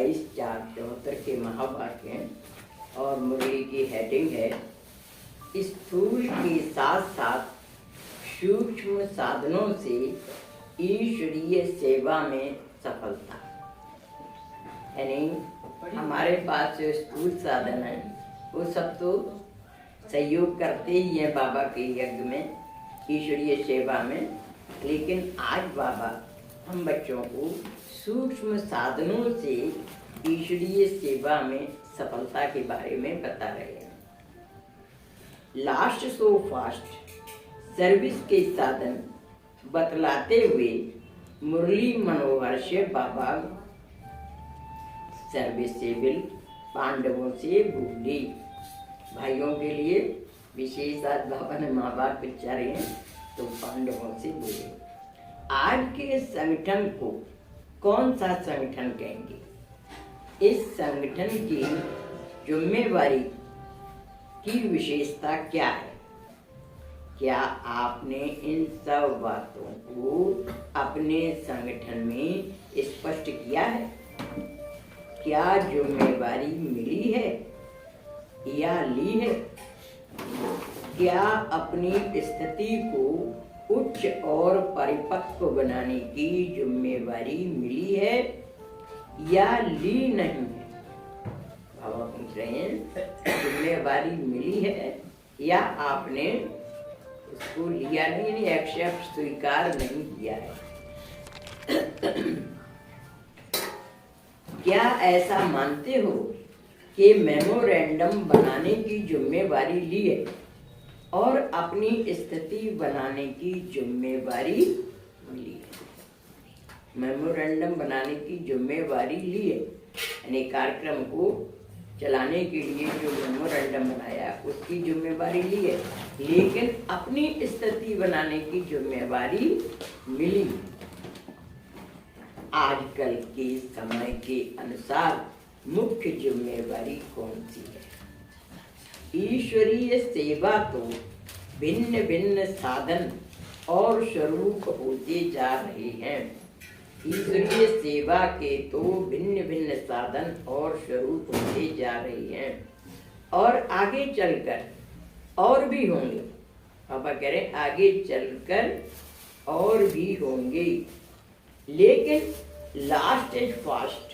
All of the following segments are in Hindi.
22/4/74 के महावाक्य और मुरली की हेडिंग है स्थूल के साथ साथ सूक्ष्म साधनों से ईश्वरीय सेवा में सफलता। यानी हमारे पास जो स्थूल साधन है वो सब तो सहयोग करते ही हैं बाबा के यज्ञ में, ईश्वरीय सेवा में, लेकिन आज बाबा हम बच्चों को सूक्ष्म साधनों से ईश्वरीय सेवा में सफलता के बारे में बता रहे हैं। लास्ट सो फास्ट सर्विस के साधन बतलाते हुए मुरली मनोहर से बाबा सर्विसेबल पांडवों से भूली। भाइयों के लिए विशेष आज बाबा ने माँ बाप विचारे हैं तो पांडवों से बोले। आज के संगठन को कौन सा संगठन कहेंगे? इस संगठन की जिम्मेवारी की विशेषता क्या है? क्या आपने इन सब बातों को अपने संगठन में स्पष्ट किया है? क्या जिम्मेवारी मिली है या ली है? क्या अपनी स्थिति को उच्च और परिपक्व बनाने की जिम्मेवारी मिली है या ली नहीं है? बाबा पूछ रहे हैं जिम्मेवारी मिली है या आपने उसको लिया नहीं, एक्सेप्ट स्वीकार नहीं किया है। क्या ऐसा मानते हो कि मेमोरेंडम बनाने की जिम्मेवारी ली है और अपनी स्थिति बनाने की जिम्मेवारी ली है? मेमोरेंडम बनाने की जिम्मेवारी ली है, यानी कार्यक्रम को चलाने के लिए जो मेमोरेंडम बनाया उसकी जिम्मेवारी ली है, लेकिन अपनी स्थिति बनाने की जिम्मेवारी मिली। आजकल के समय के अनुसार मुख्य जिम्मेवारी कौन सी है? ईश्वरीय सेवा तो भिन्न भिन्न साधन और स्वरूप होते जा रहे हैं। ईश्वरीय सेवा के तो भिन्न भिन्न साधन और स्वरूप होते जा रहे हैं और आगे चलकर और भी होंगे। पापा कह रहे आगे चलकर और भी होंगे, लेकिन लास्ट एंड फास्ट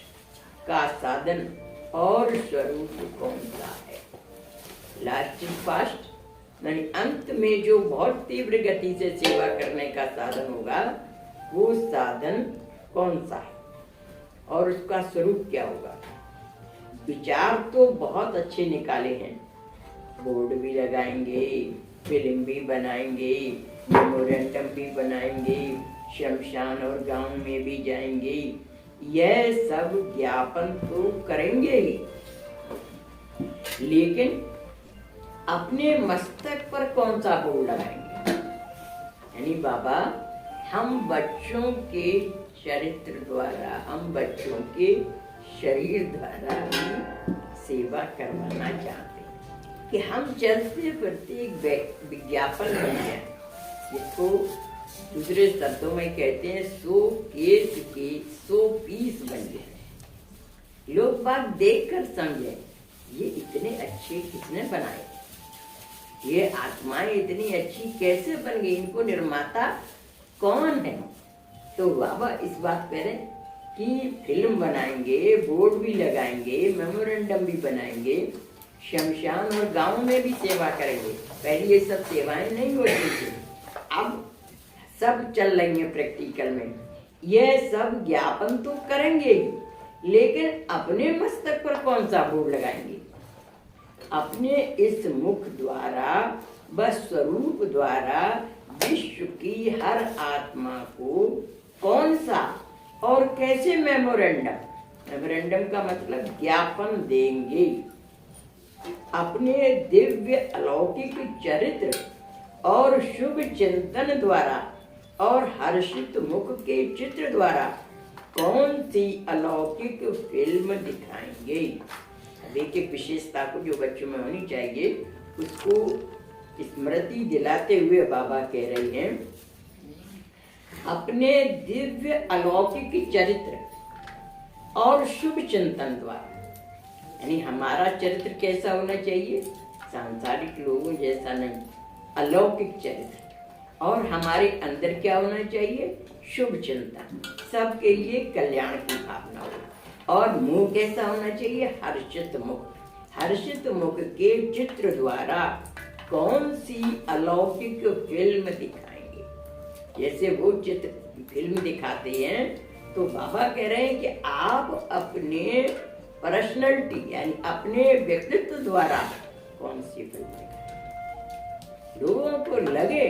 का साधन और स्वरूप कौन सा है? लास्ट एंड फास्ट यानी अंत में जो बहुत तीव्र गति से सेवा करने का साधन होगा, वो साधन कौन सा है और उसका स्वरूप क्या होगा? विचार तो बहुत अच्छे निकाले हैं, बोर्ड भी लगाएंगे, फिल्म भी बनाएंगे, मेमोरेंडम भी बनाएंगे, शमशान और गांव में भी जाएंगे, यह सब ज्ञापन तो करेंगे ही, लेकिन अपने मस्तक पर कौन सा बोर्ड लगाएंगे? यानी बाबा हम बच्चों के चरित्र द्वारा, हम बच्चों के शरीर द्वारा भी सेवा करवाना चाहते हैं कि हम चलते फिरते एक विज्ञापन बन जाए, जिसको दूसरे शब्दों में कहते हैं 100 केस के 100 पीस बन जाए। लोग बात देख कर समझे ये इतने अच्छे किसने बनाए, ये आत्माएं इतनी अच्छी कैसे बन गई, इनको निर्माता कौन है? तो बाबा इस बात कह रहे कि फिल्म बनाएंगे, बोर्ड भी लगाएंगे, मेमोरेंडम भी बनाएंगे, शमशान और गांव में भी सेवा करेंगे। पहले ये सब सेवाएं नहीं होती थी, अब सब चल रही है प्रैक्टिकल में। यह सब ज्ञापन तो करेंगे, लेकिन अपने मस्तक पर कौन सा बोर्ड लगाएंगे? अपने इस मुख द्वारा व स्वरूप द्वारा विश्व की हर आत्मा को कौन सा और कैसे मेमोरेंडम का मतलब ज्ञापन देंगे? अपने दिव्य अलौकिक चरित्र और शुभ चिंतन द्वारा और हर्षित मुख के चित्र द्वारा कौन सी अलौकिक फिल्म दिखाएंगे? देखिए विशेषता को जो बच्चों में होनी चाहिए उसको स्मृति दिलाते हुए बाबा कह रहे हैं, अपने दिव्य अलौकिक चरित्र और शुभ चिंतन द्वारा। यानी हमारा चरित्र कैसा होना चाहिए? सांसारिक लोगों जैसा नहीं, अलौकिक चरित्र। और हमारे अंदर क्या होना चाहिए? शुभ चिंतन, सबके लिए कल्याण की भावना हो। और मुख कैसा होना चाहिए? हर्षित मुख। हर्षित मुख के चित्र द्वारा कौन सी अलौकिक फिल्म दिखाएंगे? जैसे वो चित्र फिल्म दिखाते हैं तो बाबा कह रहे हैं कि आप अपने पर्सनैलिटी यानी अपने व्यक्तित्व द्वारा कौन सी फिल्म दिखाएं? लोगों को लगे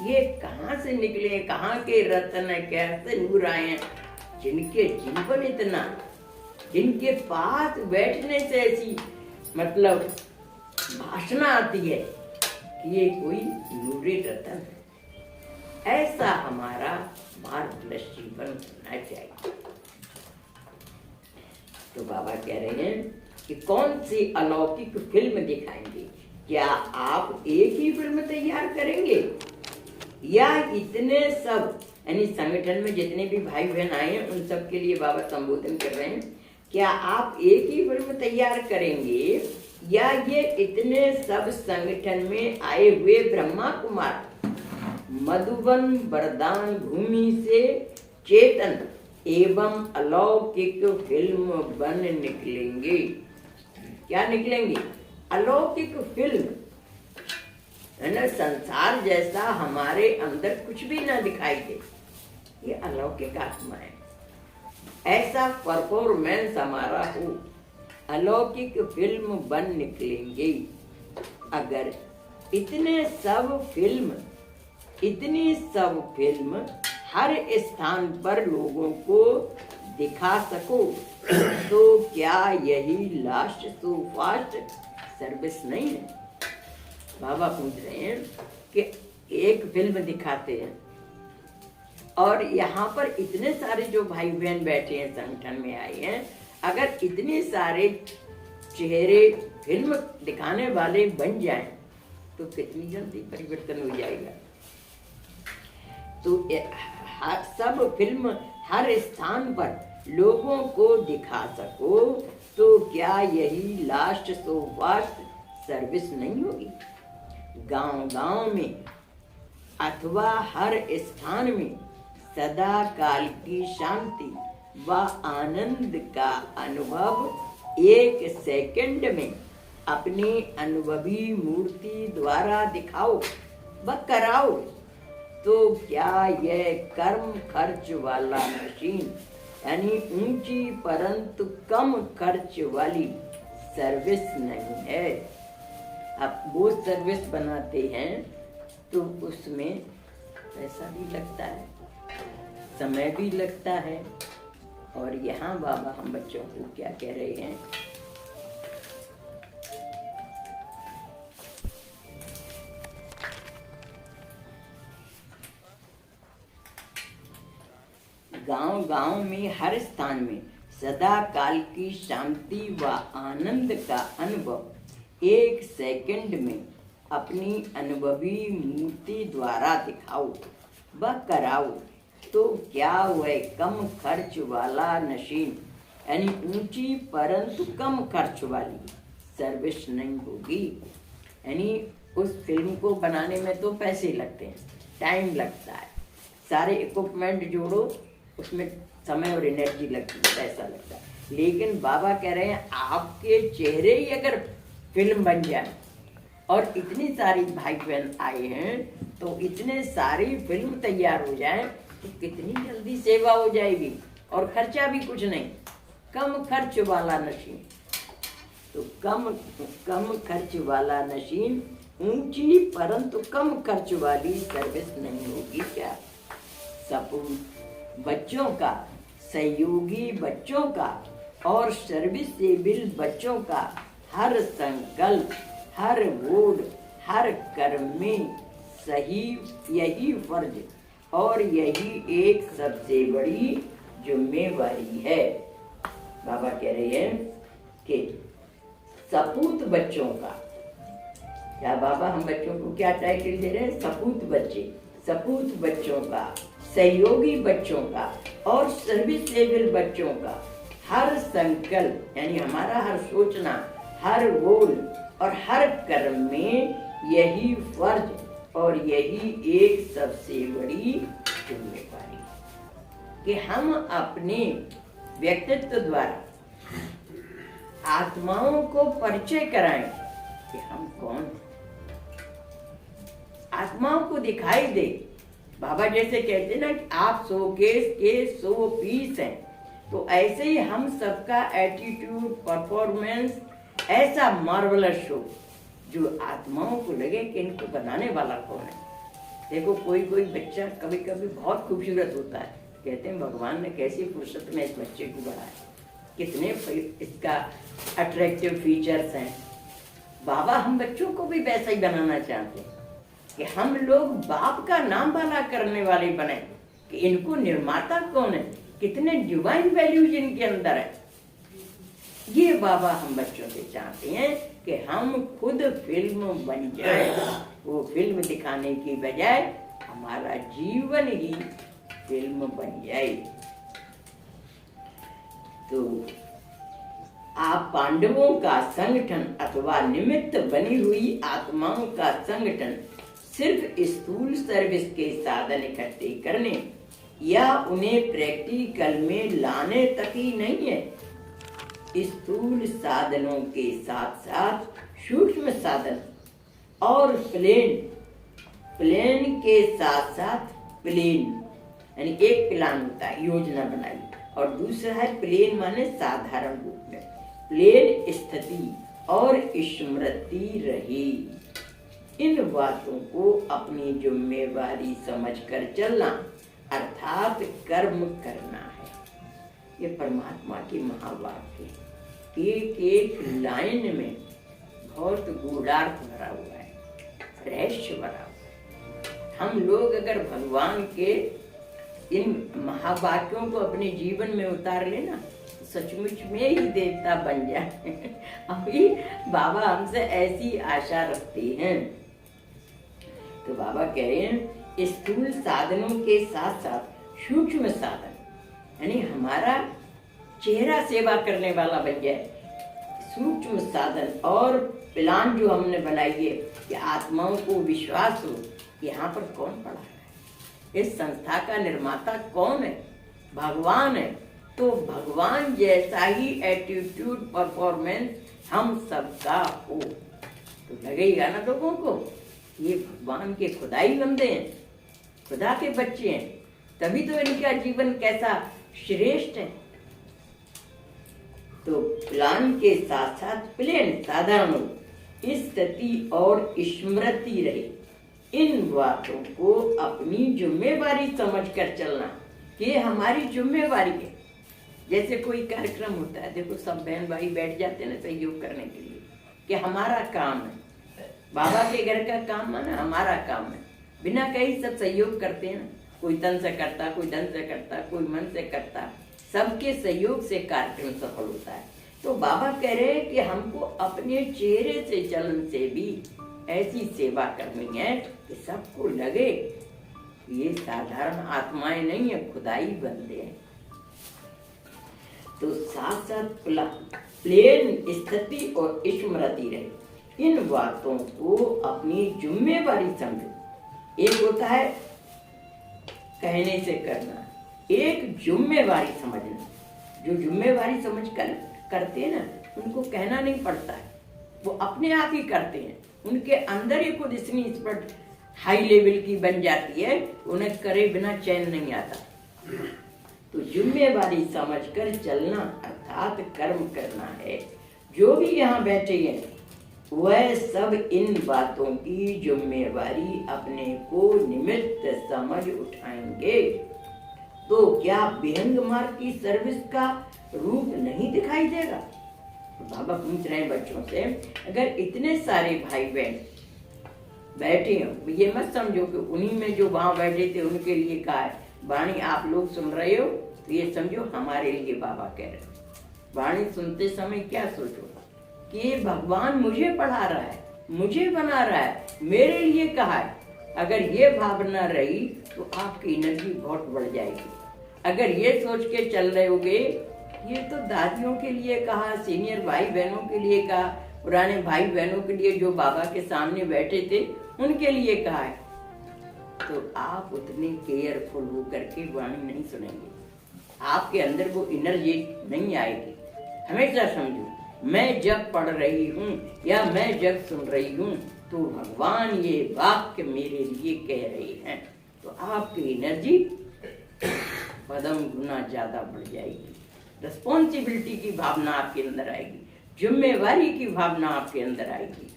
ये कहाँ से निकले, कहाँ के रत्न है, कैसे नूर आए हैं, जिनके जीवन इतना, जिनके पास बैठने से ऐसी मतलब भाषणा आती है कि ये कोई नूरी रतन है। ऐसा हमारा मार्गदर्श जीवन होना चाहिए। तो बाबा कह रहे हैं कि कौन सी अलौकिक फिल्म दिखाएंगे? क्या आप एक ही फिल्म तैयार करेंगे या इतने सब, यानी संगठन में जितने भी भाई बहन आए हैं उन सब के लिए बाबा संबोधन कर रहे हैं, क्या आप एक ही फिल्म तैयार करेंगे या ये इतने सब संगठन में आए हुए ब्रह्मा कुमार मधुबन वरदान भूमि से चेतन एवं अलौकिक फिल्म बन निकलेंगे? क्या निकलेंगे? अलौकिक फिल्म, है ना। संसार जैसा हमारे अंदर कुछ भी ना दिखाई दे, ये अलौकिक आत्मा है। ऐसा परफॉर्मेंस हमारा हो, अलौकिक फिल्म बन निकलेंगे। अगर इतनी सब फिल्म हर स्थान पर लोगों को दिखा सको तो क्या यही लास्ट टू फास्ट सर्विस नहीं है? बाबा पूछ रहे हैं कि एक फिल्म दिखाते हैं और यहाँ पर इतने सारे जो भाई बहन बैठे हैं संगठन में आए हैं, अगर इतने सारे चेहरे फिल्म दिखाने वाले बन जाएं तो कितनी जल्दी परिवर्तन हो जाएगा। तो सब फिल्म हर स्थान पर लोगों को दिखा सको तो क्या यही लास्ट सो फास्ट सर्विस नहीं होगी? गांव-गांव में अथवा हर स्थान में सदा काल की शांति व आनंद का अनुभव एक सेकंड में अपनी अनुभवी मूर्ति द्वारा दिखाओ व कराओ तो क्या यह कर्म खर्च वाला मशीन यानी ऊंची परंतु कम खर्च वाली सर्विस नहीं है? आप वो सर्विस बनाते हैं तो उसमें पैसा भी लगता है, समय भी लगता है। और यहाँ बाबा हम बच्चों को क्या कह रहे हैं? गांव-गांव में हर स्थान में सदा काल की शांति व आनंद का अनुभव एक सेकंड में अपनी अनुभवी मूर्ति द्वारा दिखाओ व कराओ तो क्या वह कम खर्च वाला मशीन यानी ऊंची परंतु कम खर्च वाली सर्विस नहीं होगी? यानी उस फिल्म को बनाने में तो पैसे लगते हैं, टाइम लगता है, सारे इक्विपमेंट जोड़ो उसमें समय और एनर्जी लगती है, पैसा लगता है। लेकिन बाबा कह रहे हैं आपके चेहरे ही अगर फिल्म बन जाए और इतनी सारी भाई बहन आए हैं तो इतने सारी फिल्म तैयार हो जाए तो कितनी जल्दी सेवा हो जाएगी और खर्चा भी कुछ नहीं, कम खर्च वाला मशीन। तो कम खर्च वाला मशीन ऊंची परंतु कम खर्च वाली सर्विस नहीं होगी क्या? सपूत बच्चों का, सहयोगी बच्चों का और सर्विसेबल बच्चों का हर संकल्प, हर वोट, हर कर्म में सही यही फर्ज और यही एक सबसे बड़ी जिम्मेवारी है। बाबा कह रहे हैं कि सपूत बच्चों का, क्या बाबा हम बच्चों को क्या टाइटल दे रहे हैं? सपूत बच्चे, सपूत बच्चों का, सहयोगी बच्चों का और सर्विसेबल बच्चों का हर संकल्प यानी हमारा हर सोचना, हर बोल और हर कर्म में यही फर्ज और यही एक सबसे बड़ी जिम्मेदारी कि हम अपने व्यक्तित्व द्वारा आत्माओं को परिचय कराएं कि हम कौन हैं। आत्माओं को दिखाई दे। बाबा जैसे कहते ना कि आप 100 केस के 100 पीस हैं, तो ऐसे ही हम सबका एटीट्यूड, परफॉर्मेंस ऐसा मार्वलस हो जो आत्माओं को लगे कि इनको बनाने वाला कौन है। देखो कोई कोई बच्चा कभी कभी बहुत खूबसूरत होता है, कहते हैं भगवान ने कैसी फुर्सत में इस बच्चे को बनाया, कितने इसका अट्रैक्टिव फीचर्स हैं। बाबा हम बच्चों को भी वैसा ही बनाना चाहते हैं कि हम लोग बाप का नाम भला करने वाले बने, कि इनको निर्माता कौन है, कितने डिवाइन वैल्यूज इनके अंदर है। ये बाबा हम बच्चों से चाहते हैं कि हम खुद फिल्म बन जाए। वो फिल्म दिखाने की बजाय हमारा जीवन ही फिल्म बन जाए। तो आप पांडवों का संगठन अथवा निमित्त बनी हुई आत्माओं का संगठन सिर्फ स्थूल सर्विस के साधन इकट्ठे करने या उन्हें प्रैक्टिकल में लाने तक ही नहीं है। स्थूल साधनों के साथ साथ सूक्ष्म साधन और प्लेन के साथ साथ प्लेन यानी एक प्लान होता है, योजना बनाई, और दूसरा है प्लेन माने साधारण रूप में। प्लेन स्थिति और स्मृति रही। इन बातों को अपनी जिम्मेवारी समझकर चलना अर्थात कर्म करना है। ये परमात्मा की महावाक्य है। एक एक लाइन में बहुत गूढ़ार्थ भरा हुआ है, रहस्य भरा हुआ है। हम लोग अगर भगवान के इन महावाक्यों को अपने जीवन में उतार लेना, सचमुच में ही देवता बन जाए। अभी बाबा हमसे ऐसी आशा रखते हैं। तो बाबा कह रहे हैं स्थूल साधनों के साथ साथ सूक्ष्म साधन यानी हमारा चेहरा सेवा करने वाला बन जाए। सूक्ष्म साधन और प्लान जो हमने बनाई है कि आत्माओं को विश्वास हो कि यहाँ पर कौन पढ़ा है, इस संस्था का निर्माता कौन है, भगवान है। तो भगवान जैसा ही एटीट्यूड, परफॉर्मेंस हम सबका हो तो लगेगा ना लोगों को ये भगवान के खुदाई बंदे हैं, खुदा के बच्चे हैं, तभी तो इनका जीवन कैसा श्रेष्ठ है। तो प्लान के साथ साथ प्लेन साधारण स्थिति और स्मृति रहे। इन बातों को अपनी जिम्मेवारी समझकर चलना कि हमारी जिम्मेवारी है। जैसे कोई कार्यक्रम होता है, देखो सब बहन भाई बैठ जाते हैं ना सहयोग करने के लिए कि हमारा काम है, बाबा के घर का काम माना हमारा काम है। बिना कहीं सब सहयोग करते हैं ना, कोई तन से करता, कोई धन से करता, कोई मन से करता, सबके सहयोग से कार्यक्रम सफल होता है। तो बाबा कह रहे हैं कि हमको अपने चेहरे से चलन से भी ऐसी सेवा करनी है कि सबको लगे ये साधारण आत्माएं नहीं है, खुदाई बंदे हैं। तो साथ साथ प्लेन स्थिति और स्मृति रहे। इन बातों को अपनी जिम्मेवारी समझो। एक होता है कहने से करना, एक जिम्मेवारी समझना। जो जिम्मेवारी समझ कर करते हैं ना उनको कहना नहीं पड़ता है, वो अपने आप ही करते हैं। उनके अंदर ही खुद इतनी एक्सपर्ट हाई लेवल की बन जाती है, उन्हें करे बिना चैन नहीं आता। तो जिम्मेवारी समझकर चलना अर्थात कर्म करना है। जो भी यहाँ बैठे हैं वह सब इन बातों की जिम्मेवारी अपने को निमित्त समझ उठाएंगे। तो क्या विहंग मार्ग की सर्विस का रूप नहीं दिखाई देगा? तो बाबा पूछ रहे हैं बच्चों से, अगर इतने सारे भाई बहन बैठे हो, ये मत समझो कि उन्हीं में जो वहां बैठे थे उनके लिए कहा है। वाणी आप लोग सुन रहे हो तो ये समझो हमारे लिए बाबा कह रहे हैं। वाणी सुनते समय क्या सोचो कि भगवान मुझे पढ़ा रहा है, मुझे बना रहा है, मेरे लिए कहा है। अगर ये भावना रही तो आपकी एनर्जी बहुत बढ़ जाएगी। अगर ये सोच के चल रहे होगे ये तो दादियों के लिए कहा, सीनियर भाई बहनों के लिए कहा, पुराने भाई बहनों के लिए जो बाबा के सामने बैठे थे उनके लिए कहा है। तो आप उतने केयरफुल हो करके वाणी नहीं सुनेंगे, आपके अंदर वो एनर्जी नहीं आएगी। हमेशा समझो, मैं जब पढ़ रही हूँ या मैं जब सुन रही हूँ तो भगवान ये वाक्य मेरे लिए कह रहे हैं, तो आपकी एनर्जी पदम गुना ज्यादा बढ़ जाएगी। रिस्पॉन्सिबिलिटी की भावना आपके अंदर आएगी, जिम्मेवारी की भावना आपके अंदर आएगी।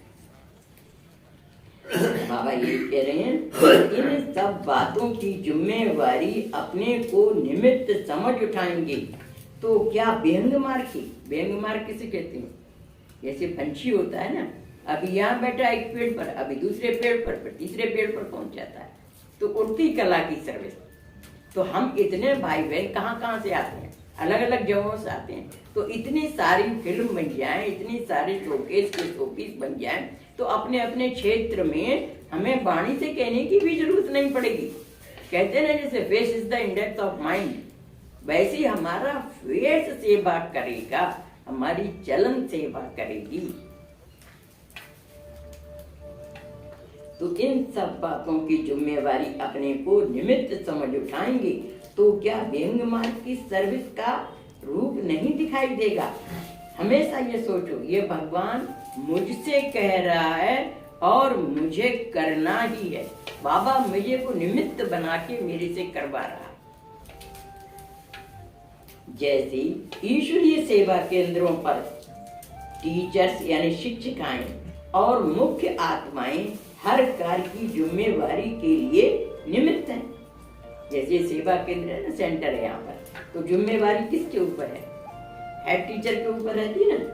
बाबा ये कह रहे हैं, इन सब बातों की जिम्मेवारी अपने को निमित्त समझ उठाएंगे तो क्या व्यंग मार की, व्यंग मार किसे कहते हैं? जैसे पंछी होता है ना, अभी यहाँ बैठा एक पेड़ पर, अभी दूसरे पेड़ पर तीसरे पेड़ पर पहुंच जाता है, तो उड़ती कला की सर्विस। तो हम इतने भाई बहन कहाँ से आते हैं, अलग अलग जगहों से आते हैं, तो इतनी सारी फिल्म बन जाए, इतनी सारी शोकेस के शोपीस बन जाए, तो अपने अपने क्षेत्र में हमें वाणी से कहने की भी जरूरत नहीं पड़ेगी। कहते हैं ना, जैसे face is the index of mind, वैसे ही हमारा फेस सेवा करेगा, हमारी चलन सेवा करेगी। तो इन सब बातों की जिम्मेवारी अपने को निमित्त समझ उठाएंगे तो क्या व्यंग मार्ग की सर्विस का रूप नहीं दिखाई देगा? हमेशा ये सोचो, ये भगवान मुझसे कह रहा है और मुझे करना ही है। बाबा मुझे को निमित्त बना के मेरे से करवा रहा है। जैसे ईश्वरीय सेवा केंद्रों पर टीचर्स यानी शिक्षिकाएं और मुख्य आत्माएं हर कार्य की जिम्मेवारी के लिए निमित्त हैं। जैसे सेवा केंद्र है ना, सेंटर है यहाँ पर, तो जिम्मेवारी किसके ऊपर है? हेड टीचर के ऊपर रहती है ना,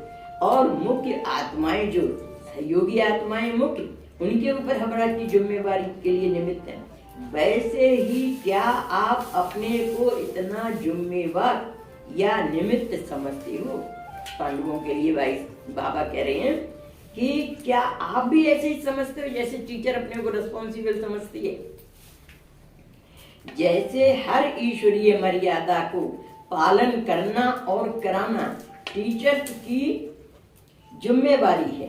और मुख्य आत्माएं जो सहयोगी आत्माएं मुख्य, उनके ऊपर हमारा की जिम्मेवारी के लिए निमित्त है। वैसे ही क्या आप अपने को इतना जिम्मेवार या निमित्त समझते हो? पांडवों के लिए भाई बाबा कह रहे हैं कि क्या आप भी ऐसे ही समझते हो जैसे टीचर अपने को रिस्पॉन्सिबल समझती है? जैसे हर ईश्वरीय मर्यादा को पालन करना और कराना टीचर्स की जिम्मेवारी है,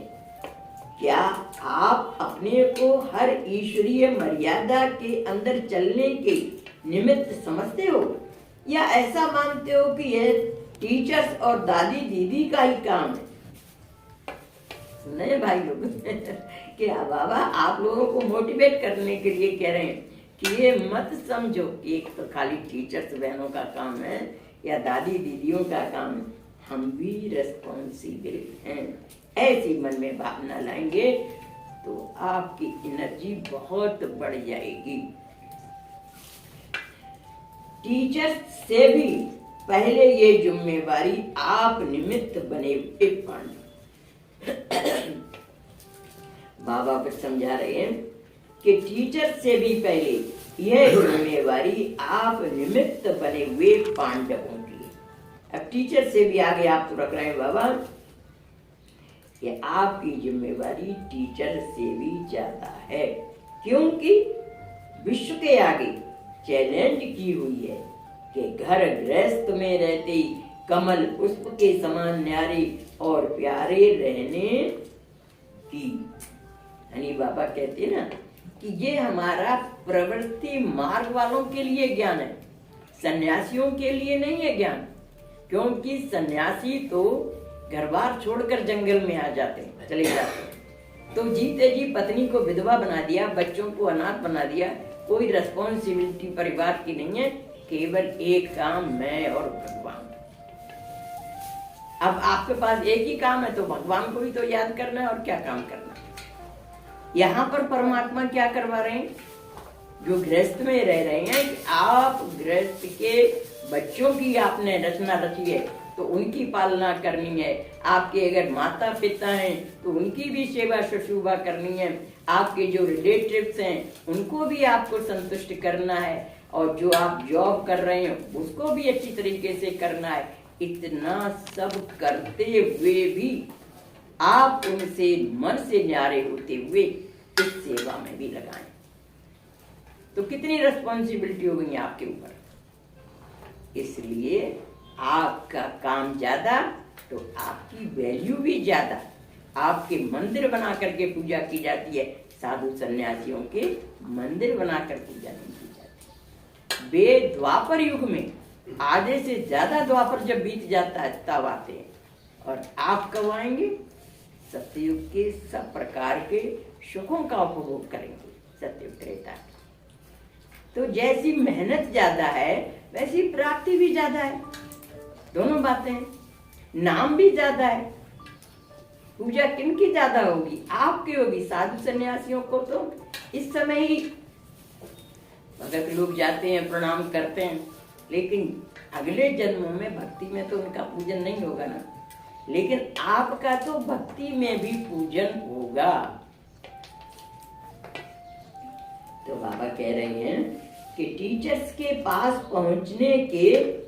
क्या आप अपने को हर ईश्वरीय मर्यादा के अंदर चलने के निमित्त समझते हो, या ऐसा मानते हो कि यह टीचर्स और दादी दीदी का ही काम है? नहीं भाई लोग कि बाबा आप लोगों को मोटिवेट करने के लिए कह रहे हैं कि ये मत समझो कि एक तो खाली टीचर्स बहनों का काम है या दादी दीदियों का काम है, हम भी रिस्पॉन्सिबल हैं। ऐसी मन में भावना लाएंगे तो आपकी एनर्जी बहुत बढ़ जाएगी। टीचर्स से भी पहले ये जिम्मेवारी आप निमित्त बने हुए पांडव। बाबा फिर समझा रहे हैं कि टीचर से भी पहले यह जिम्मेवारी आप निमित्त बने हुए पांडवों की। अब टीचर से भी आगे आप तो रख रहे हैं बाबा कि आपकी जिम्मेवारी टीचर से भी ज्यादा है, क्योंकि विश्व के आगे चैलेंज की हुई है कि घर गृहस्थ में रहते कमल पुष्प के समान न्यारे और प्यारे रहने की। यानी बाबा कहते हैं ना कि ये हमारा प्रवृत्ति मार्ग वालों के लिए ज्ञान है, सन्यासियों के लिए नहीं है ज्ञान। क्योंकि सन्यासी तो घर बार छोड़कर जंगल में आ जाते हैं, चले जाते हैं, तो जीते जी पत्नी को विधवा बना दिया, बच्चों को अनाथ बना दिया, कोई रिस्पॉन्सिबिलिटी परिवार की नहीं है, केवल एक काम मैं और भगवान। अब आपके पास एक ही काम है तो भगवान को भी तो याद करना है और क्या काम करना है। यहाँ पर परमात्मा क्या करवा रहे हैं? जो गृहस्थ में रह रहे हैं कि आप गृहस्थ के बच्चों की आपने रचना रची है तो उनकी पालना करनी है। आपके अगर माता पिता हैं तो उनकी भी सेवा शुश्रूषा करनी है। आपके जो रिलेटिव्स हैं उनको भी आपको संतुष्ट करना है, और जो आप जॉब कर रहे हैं उसको भी अच्छी तरीके से करना है। इतना सब करते हुए भी आप उनसे मन से न्यारे होते हुए इस सेवा में भी लगाएं, तो कितनी रिस्पॉन्सिबिलिटी हो गई आपके ऊपर। इसलिए आपका काम ज्यादा तो आपकी वैल्यू भी ज्यादा। आपके मंदिर बना करके पूजा की जाती है, साधु सन्यासियों के मंदिर बनाकर पूजा नहीं की जाती। वे द्वापर युग में आधे से ज्यादा द्वापर जब बीत जाता है तब आते हैं, और आप कब आएंगे? सत्ययुग के सब प्रकार के सुखों का उपभोग करेंगे, सत्ययुग त्रेता। तो जैसी मेहनत ज्यादा है वैसी प्राप्ति भी ज्यादा है, दोनों बातें हैं। नाम भी ज्यादा है। पूजा किनकी ज्यादा होगी? आपकी होगी। साधु सन्यासियों को तो इस समय ही भगत लोग जाते हैं, प्रणाम करते हैं, लेकिन अगले जन्मों में भक्ति में तो उनका पूजन नहीं होगा ना। लेकिन आपका तो भक्ति में भी पूजन होगा। तो बाबा कह रहे हैं कि टीचर्स के पास पहुंचने के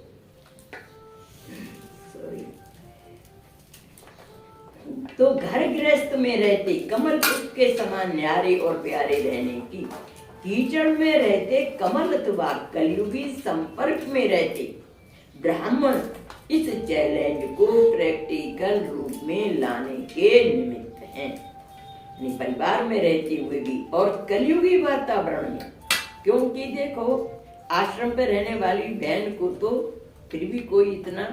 तो घर गृहस्थ में रहते कमल पुष्प के समान न्यारे और प्यारे रहने की, कीचड़ में रहते कमल अथवा कलयुगी संपर्क में रहते ब्राह्मण इस चैलेंज को प्रैक्टिकल रूप में लाने के निमित्त हैं। परिवार में रहते हुए भी और कलयुगी वातावरण में, क्योंकि देखो आश्रम पे रहने वाली बहन को तो फिर भी कोई इतना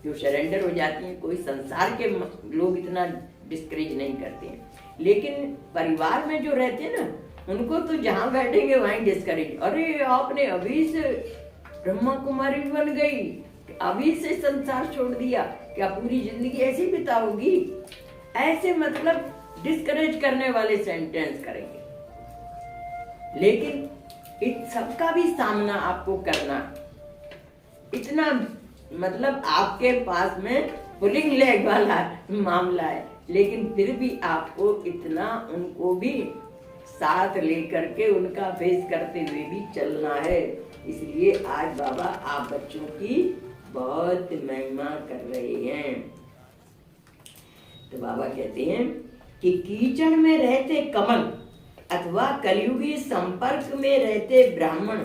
जो सरेंडर हो जाती है, कोई संसार के लोग इतना डिस्करेज नहीं करते हैं, लेकिन परिवार में जो रहते हैं ना उनको तो जहाँ बैठेंगे वहीं डिस्करेज। अरे आपने अभी से ब्रह्मा कुमारी बन गई, अभी से संसार छोड़ दिया, क्या पूरी जिंदगी ऐसी बिताओगी? ऐसे मतलब डिस्करेज करने वाले सेंटेंस करेंगे। लेकिन इन सबका भी सामना आपको करना, इतना मतलब आपके पास में पुलिंग लेग वाला मामला है, लेकिन फिर भी आपको इतना उनको भी साथ लेकर के उनका फेस करते हुए भी चलना है। इसलिए आज बाबा आप बच्चों की बहुत महिमा कर रहे हैं। तो बाबा कहते हैं कि कीचड़ में रहते कमल अथवा कलयुगी संपर्क में रहते ब्राह्मण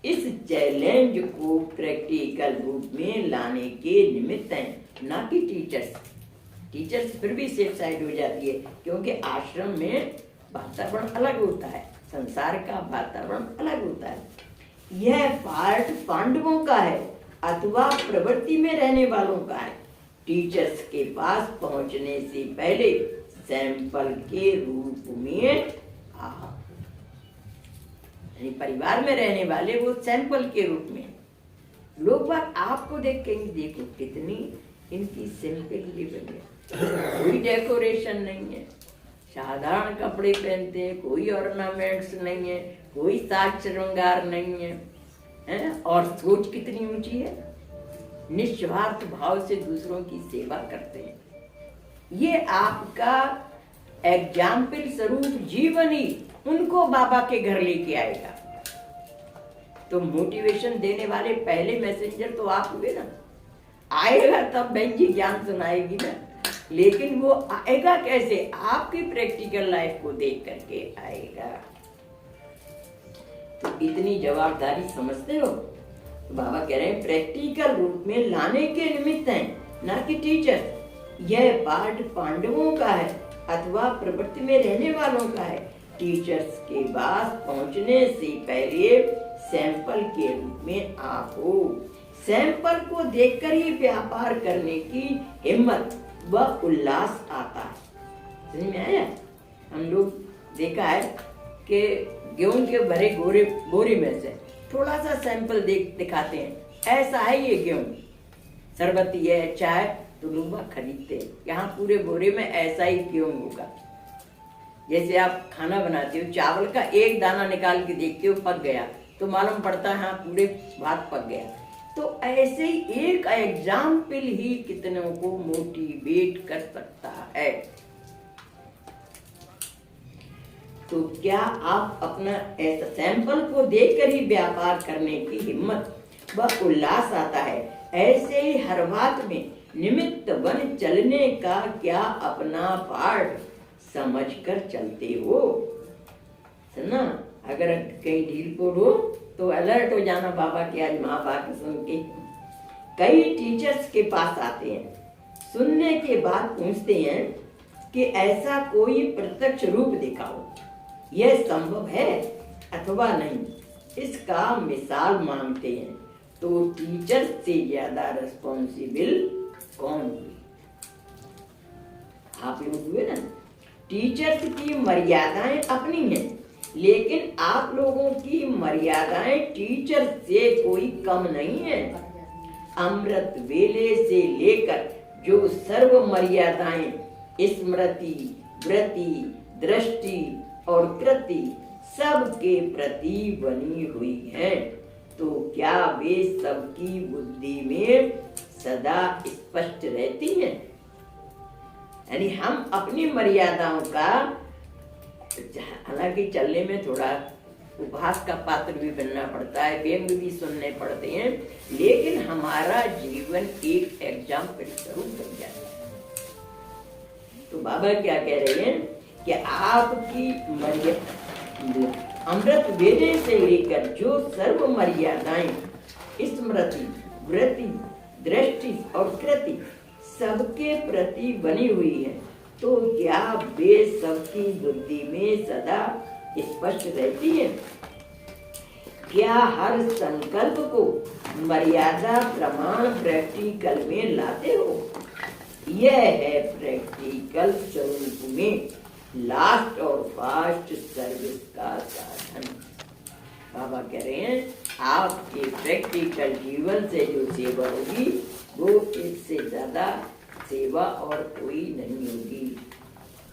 इस चैलेंज को प्रैक्टिकल रूप में लाने के निमित्त हैं, ना कि टीचर्स फिर भी सेफ साइड हो जाती है, क्योंकि आश्रम में वातावरण अलग होता है, संसार का वातावरण अलग होता है। यह पार्ट पांडवों का है अथवा प्रवृत्ति में रहने वालों का है। टीचर्स के पास पहुंचने से पहले सैंपल के रूप में परिवार में रहने वाले वो सैंपल के रूप में लोग बात आपको देख के देखो कितनी इनकी सिंपल लिविंग है, कोई डेकोरेशन नहीं है, साधारण कपड़े पहनते हैं, कोई ऑर्नामेंट्स नहीं है, कोई साज श्रृंगार नहीं है, और सोच कितनी ऊंची है, निस्वार्थ भाव से दूसरों की सेवा करते हैं। ये आपका एग्जाम्पल स्वरूप जीवन ही उनको बाबा के घर लेके आएगा। तो मोटिवेशन देने वाले पहले मैसेंजर तो आप हुए ना। आएगा तब बहन जी ज्ञान सुनाएगी ना, लेकिन वो आएगा कैसे? आपकी प्रैक्टिकल लाइफ को देख करके आएगा। तो इतनी जवाबदारी समझते हो? तो बाबा कह रहे हैं प्रैक्टिकल रूप में लाने के निमित्त हैं, ना कि टीचर। यह पाठ पांडवों का है अथवा प्रवृत्ति में रहने वालों का है। टीचर्स के पास पहुंचने से पहले सैंपल के रूप में आप हो। सैंपल को देखकर ही व्यापार करने की हिम्मत व उल्लास आता है। समझ में आया? हम लोग देखा है कि गेहूं के भरे बोरे में से थोड़ा सा सैंपल दिखाते हैं, ऐसा है ये गेहूं, शरबती है, अच्छा है, तो लोग खरीदते हैं। यहाँ पूरे बोरे में ऐसा ही गेहूं होगा। जैसे आप खाना बनाते हो, चावल का एक दाना निकाल के देखते हो पक गया, तो मालूम पड़ता है हाँ पूरे भात पक गया। तो ऐसे ही एक एग्जाम्पल ही कितनों को मोटिवेट कर सकता है। तो क्या आप अपना ऐसा सैंपल को देखकर ही व्यापार करने की हिम्मत व उल्लास आता है? ऐसे ही हर बात में निमित्त बन चलने का क्या अपना पार्ट समझ कर चलते हो? सुना, अगर कहीं ढील पोड़ हो तो अलर्ट हो जाना बाबा की आज महावाक्य सुन के, कई टीचर्स के पास आते हैं, सुनने के बाद पूछते हैं कि ऐसा कोई प्रत्यक्ष रूप दिखाओ, यह संभव है अथवा नहीं, इसका मिसाल मांगते हैं। तो टीचर से ज्यादा रिस्पॉन्सिबल कौन हुए? आप लोग हुए ना। टीचर्स की मर्यादाएं अपनी हैं, लेकिन आप लोगों की मर्यादाएं टीचर से कोई कम नहीं है। अमृत वेले से लेकर जो सर्व मर्यादाएं स्मृति, वृत्ति, दृष्टि और कृति सबके प्रति बनी हुई हैं, तो क्या वे सबकी बुद्धि में सदा स्पष्ट रहती हैं? यानी हम अपनी मर्यादाओं का, हालांकि चलने में थोड़ा उपहास का पात्र भी बनना पड़ता है, व्यंग भी सुनने पड़ते हैं, लेकिन हमारा जीवन एक एग्जाम्पल स्वरूप बन जाता है। तो बाबा क्या कह रहे हैं कि आपकी मर्यादा, अमृत वेदे से लेकर जो सर्व मर्यादाएं स्मृति, वृत्ति, दृष्टि और कृति सबके प्रति बनी हुई है, तो क्या वे सबकी बुद्धि में सदा स्पष्ट रहती है? क्या हर संकल्प को मर्यादा प्रमाण प्रैक्टिकल में लाते हो? यह है प्रैक्टिकल स्वरूप में लास्ट और फास्ट सर्विस का साधन। बाबा कह रहे हैं आपके प्रैक्टिकल जीवन से जो सेवा होगी वो इससे ज्यादा सेवा और कोई नहीं होगी।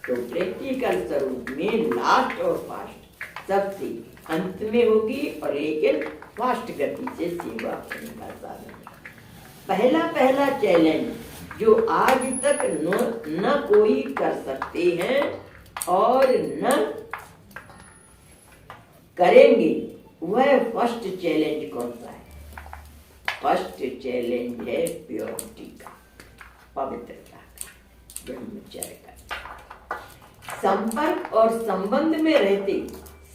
तो प्रैक्टिकल स्वरूप में लास्ट और फास्ट सबसे अंत में होगी, और लेकिन फास्ट गति से सेवा करने का साधन। पहला पहला चैलेंज जो आज तक न कोई कर सकते हैं और न करेंगे, वह फर्स्ट चैलेंज कौन सा है? फर्स्ट चैलेंज है प्योरिटी का, पवित्रता का, ब्रह्मचर्य का। संपर्क और संबंध में रहते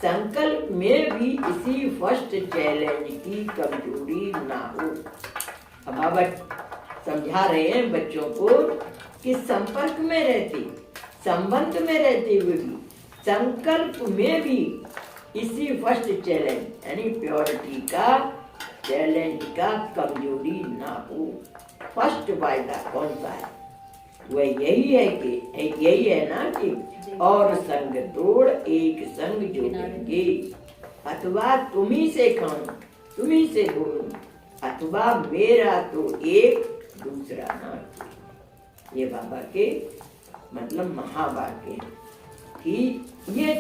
संकल्प में भी इसी फर्स्ट चैलेंज की कमजोरी ना हो। अब बाबा समझा रहे हैं बच्चों को कि संपर्क में रहते, संबंध में रहते हुए भी संकल्प में भी इसी फर्स्ट चैलेंज यानी प्योरिटी का चैलेंज का कमजोरी ना हो। फर्स्ट वायदा कौन सा है? वह यही है कि यही है ना कि और संग तोड़ एक संग जोड़ेंगे, अथवा तुम्ही से खाऊं तुम्ही से बोलूं, अथवा मेरा तो एक दूसरा ना। ये बाबा के मतलब महावाक्य कि ये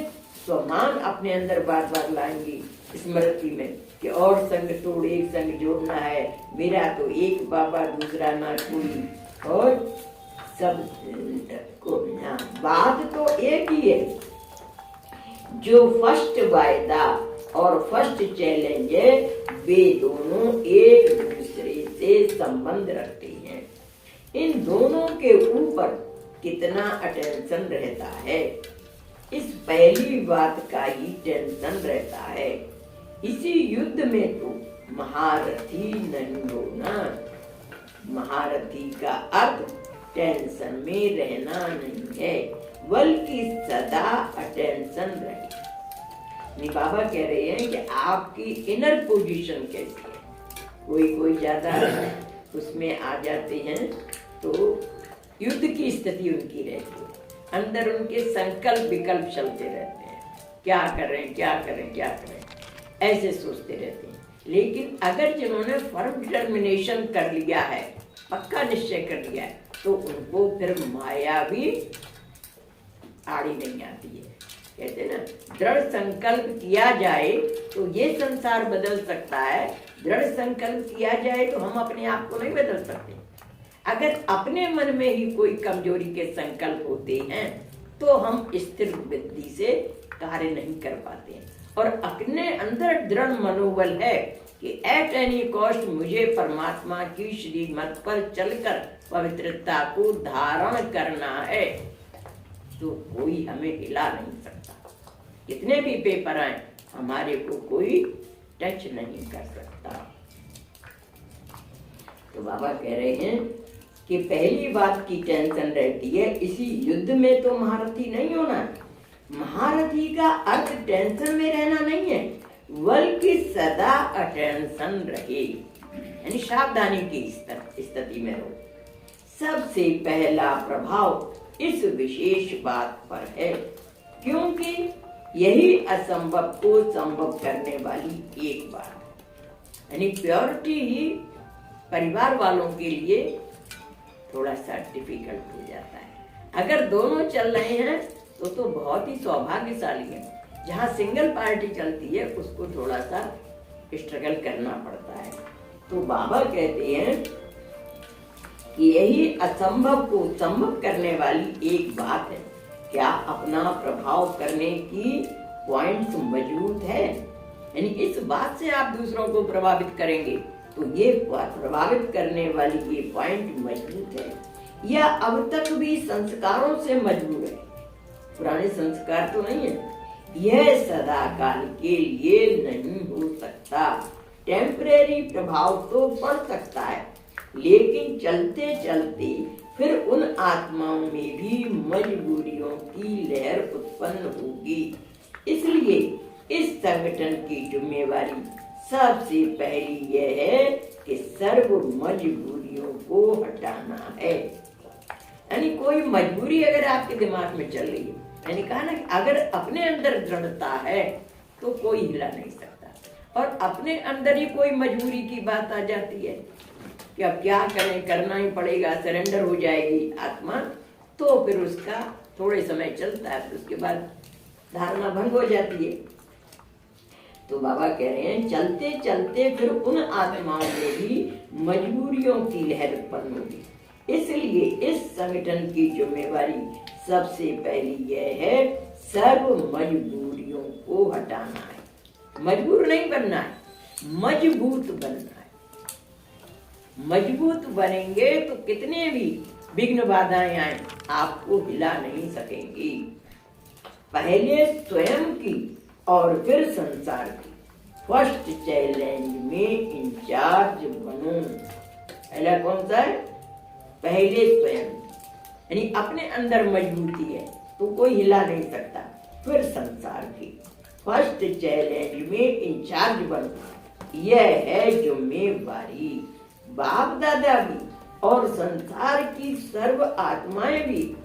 स्वमान अपने अंदर बार बार लाएंगी स्मृति में कि और संग तोड़ एक संग जोड़ना है, मेरा तो एक बाबा दूसरा ना कोई, और सब को बात तो एक ही है। जो फर्स्ट वायदा और फर्स्ट चैलेंज है वे दोनों एक दूसरे से संबंध रखते हैं। इन दोनों के ऊपर कितना अटेंशन रहता है, इस पहली बात का ही टेंशन रहता है। इसी युद्ध में तो महारथी नहीं होना। महारथी का अर्थ टेंशन में रहना नहीं है, बल्कि सदा अटेंशन रहे। बाबा कह रहे हैं कि आपकी इनर पोजीशन कैसी है। कोई ज्यादा उसमें आ जाते हैं तो युद्ध की स्थिति उनकी रहती है, अंदर उनके संकल्प विकल्प चलते रहते हैं, क्या करें क्या करें क्या करें, ऐसे सोचते रहते हैं। लेकिन अगर जिन्होंने फर्म डिटर्मिनेशन कर लिया है, पक्का निश्चय कर लिया है, तो उनको फिर माया भी आड़ी नहीं आती है। कहते हैं ना, दृढ़ संकल्प किया जाए तो ये संसार बदल सकता है, दृढ़ संकल्प किया जाए तो हम अपने आप को नहीं बदल सकते। अगर अपने मन में ही कोई कमजोरी के संकल्प होते हैं तो हम स्थिर बुद्धि से कार्य नहीं कर पाते हैं। और अपने अंदर दृढ़ मनोबल है कि एट एनी कॉस्ट मुझे परमात्मा की श्रीमत पर चलकर पवित्रता को धारण करना है, तो कोई हमें हिला नहीं सकता। कितने भी पेपर आए हमारे को कोई टच नहीं कर सकता। तो बाबा कह रहे हैं कि पहली बात की टेंशन रहती है, इसी युद्ध में तो महारथी नहीं होना। महारथी का अर्थ टेंशन में रहना नहीं है, बल्कि सदा अटेंशन रहे, यानी सावधानी की स्थिति में रहो। सबसे पहला प्रभाव इस विशेष बात पर है, क्योंकि यही असंभव को संभव करने वाली एक बात, यानी प्योरिटी ही परिवार वालों के लिए थोड़ा सा डिफिकल्ट हो जाता है। अगर दोनों चल रहे हैं तो बहुत ही सौभाग्यशाली है। जहाँ सिंगल पार्टी चलती है उसको थोड़ा सा स्ट्रगल करना पड़ता है। तो बाबा कहते हैं कि यही असंभव को संभव करने वाली एक बात है। क्या अपना प्रभाव करने की पॉइंट्स मौजूद है, यानी इस बात से आप दूसरों को प्रभावित करेंगे तो ये प्रभावित करने वाली ये पॉइंट मजबूत है, या अब तक भी संस्कारों से मजबूत है, पुराने संस्कार तो नहीं है। यह सदा काल के लिए नहीं हो सकता। टेम्परेरी प्रभाव तो पड़ सकता है, लेकिन चलते चलते फिर उन आत्माओं में भी मजबूरियों की लहर उत्पन्न होगी। इसलिए इस संगठन की जिम्मेवारी सबसे पहली यह है कि सर्व मजबूरियों को हटाना है। यानी कोई मजबूरी अगर आपके दिमाग में चल रही है, मैंने कहा ना कि अगर अपने अंदर दृढ़ता है तो कोई हिला नहीं सकता, और अपने अंदर ही कोई मजबूरी की बात आ जाती है कि अब क्या करें, करना ही पड़ेगा, सरेंडर हो जाएगी आत्मा, तो फिर उसका थोड़े समय चलता है, उसके बाद धारणा भंग हो जाती है। तो बाबा कह रहे हैं चलते चलते फिर उन आत्माओं में भी मजबूरियों की लहर उत्पन्न होगी। इसलिए इस संगठन की जिम्मेवारी सबसे पहली यह है, सर्व मजबूरियों को हटाना है। मजबूर नहीं बनना है, मजबूत बनना है। मजबूत बनेंगे तो कितने भी विघ्न बाधाएं आए आपको हिला नहीं सकेंगी। पहले स्वयं की और फिर संसार की। फर्स्ट चैलेंज में इंचार्ज बनो। पहला कौन सा है? पहले स्वयं, यानी अपने अंदर मजबूती है तो कोई हिला नहीं सकता। फिर संसार की। फर्स्ट चैलेंज में इंचार्ज बनो, यह है जिम्मेवारी। बाप दादा भी और संसार की सर्व आत्माएं भी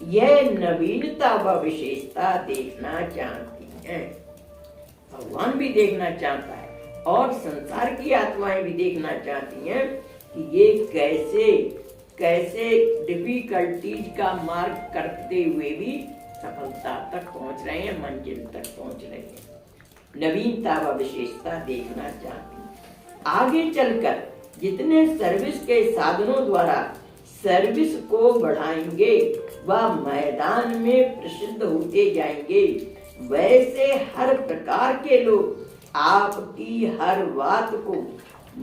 यह नवीनता व विशेषता देखना चाहती हैं। भगवान भी देखना चाहता है और संसार की आत्माएं भी देखना चाहती हैं कि ये कैसे कैसे डिफिकल्टीज का मार्ग करते हुए भी सफलता तक पहुंच रहे हैं, मंजिल तक पहुंच रहे हैं। नवीनता व विशेषता देखना चाहती हैं। आगे चलकर जितने सर्विस के साधनों द्वारा सर्विस को बढ़ाएंगे व मैदान में प्रसिद्ध होते जाएंगे, वैसे हर प्रकार के लोग आपकी हर बात को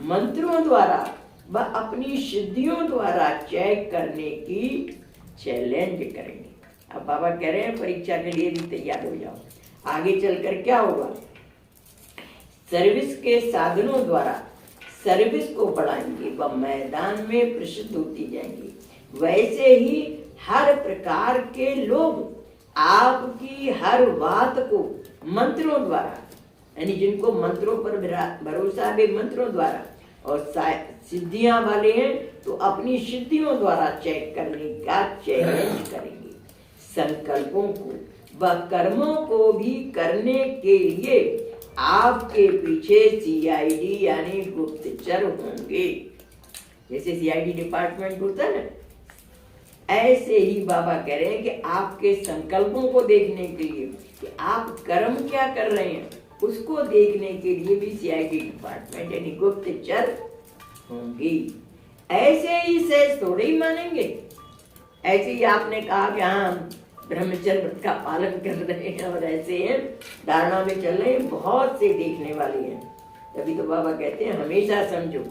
मंत्रों द्वारा व अपनी सिद्धियों द्वारा चेक करने की चैलेंज करेंगे। अब बाबा कह रहे हैं परीक्षा के लिए भी तैयार हो जाओ। आगे चलकर क्या होगा? सर्विस के साधनों द्वारा सर्विस को बढ़ाएंगे व मैदान में प्रसिद्ध होती जाएंगे, वैसे ही हर प्रकार के लोग आपकी हर बात को मंत्रों द्वारा, यानी जिनको मंत्रों पर भरोसा है मंत्रों द्वारा, और सिद्धियां वाले हैं तो अपनी सिद्धियों द्वारा चेक करने का चैलेंज करेंगे। संकल्पों को व कर्मों को भी करने के लिए आपके पीछे सीआईडी यानी गुप्तचर होंगे। जैसे सीआईडी डिपार्टमेंट होता है ना, ऐसे ही बाबा कह रहे हैं कि आपके संकल्पों को देखने के लिए कि आप कर्म क्या कर रहे हैं उसको देखने के लिए भी सीआईडी डिपार्टमेंट यानी गुप्तचर होंगे। ऐसे ही सहज थोड़े ही मानेंगे। ऐसे ही आपने कहा कि हाँ ब्रह्मचर्य व्रत का पालन कर रहे हैं और ऐसे हैं धारणा में चल रहे हैं, बहुत से देखने वाले हैं। तभी तो बाबा कहते हैं हमेशा समझो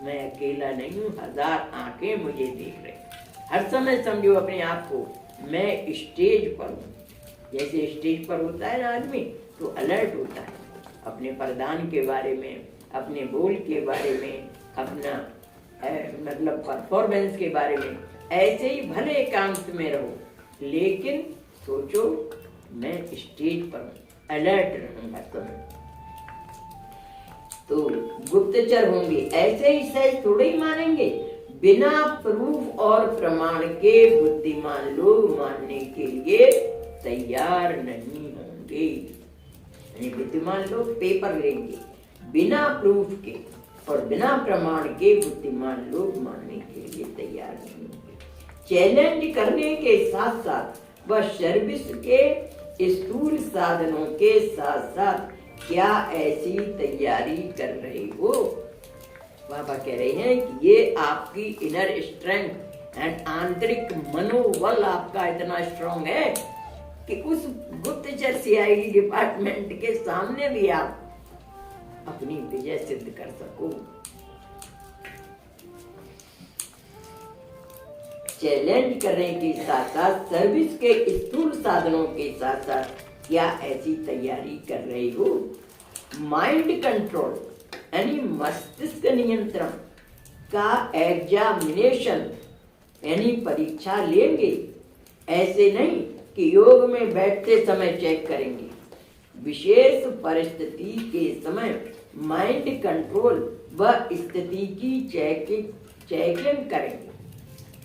मैं अकेला नहीं हूँ, 1000 आंखें मुझे देख रहे हैं। हर समय समझो अपने आप को मैं स्टेज पर हूँ। जैसे स्टेज पर होता है ना आदमी तो अलर्ट होता है अपने प्रदान के बारे में, अपने बोल के बारे में, अपना मतलब परफॉर्मेंस के बारे में, ऐसे ही भले एकांत में रहो, लेकिन सोचो मैं स्टेज पर हूं, अलर्ट रहूंगा तुम्हें। तो गुप्तचर होंगे, ऐसे ही सहज थोड़े ही मानेंगे। बिना प्रूफ और प्रमाण के बुद्धिमान लोग मानने के लिए तैयार नहीं होंगे। यानी बुद्धिमान लोग पेपर लेंगे, बिना प्रूफ के और बिना प्रमाण के बुद्धिमान लोग मानने के लिए तैयार नहीं होंगे। चैलेंज करने के साथ साथ वह सर्विस के स्थूल साधनों के साथ साथ क्या ऐसी तैयारी कर रहे हो? बाबा कह रहे हैं कि ये आपकी इनर स्ट्रेंथ एंड आंतरिक मनोबल आपका इतना स्ट्रांग है कि उस गुप्तचर सीआईडी डिपार्टमेंट के सामने भी आप अपनी विजय सिद्ध कर सको। चैलेंज करने के साथ साथ सर्विस के स्थूल साधनों के साथ साथ क्या ऐसी तैयारी कर रहे हो? माइंड कंट्रोल यानी मस्तिष्क नियंत्रण का एग्जामिनेशन यानी परीक्षा लेंगे। ऐसे नहीं कि योग में बैठते समय चेक करेंगे, विशेष परिस्थिति के समय माइंड कंट्रोल व स्थिति की चेकिंग करेंगे।